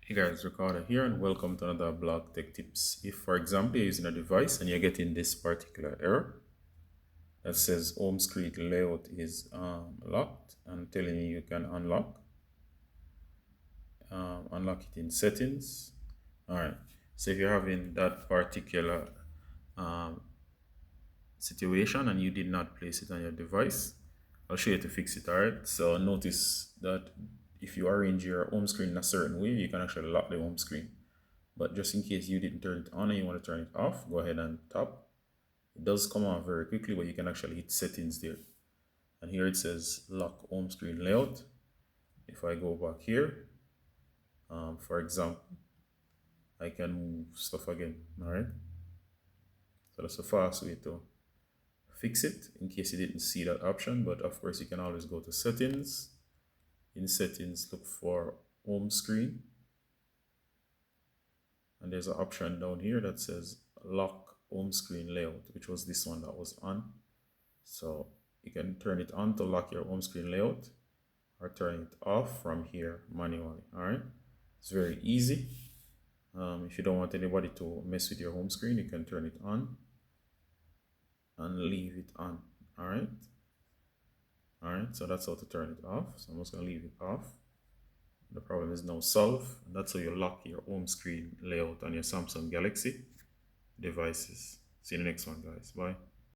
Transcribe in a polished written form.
Hey guys, Ricardo here and welcome to another blog tech tips. If for example you're using a device and you're getting this particular error that says home screen layout is locked and telling you can unlock it in settings. Alright, so if you're having that particular um, situation and you did not place it on your device, I'll show you to fix it. Alright, so notice that if you arrange your home screen in a certain way, you can actually lock the home screen. But just in case you didn't turn it on and you want to turn it off, go ahead and tap. It does come on very quickly, but you can actually hit settings there. And here it says lock home screen layout. If I go back here, for example, I can move stuff again. All right. So that's a fast way to fix it in case you didn't see that option. But of course, you can always go to settings. In settings, look for home screen. And there's an option down here that says lock home screen layout, which was this one that was on. So you can turn it on to lock your home screen layout or turn it off from here manually. All right, it's very easy. If you don't want anybody to mess with your home screen, you can turn it on and leave it on. All right, so that's how to turn it off. So I'm just gonna leave it off. The problem is now solved. And that's how you lock your home screen layout on your Samsung Galaxy devices. See you in the next one, guys. Bye.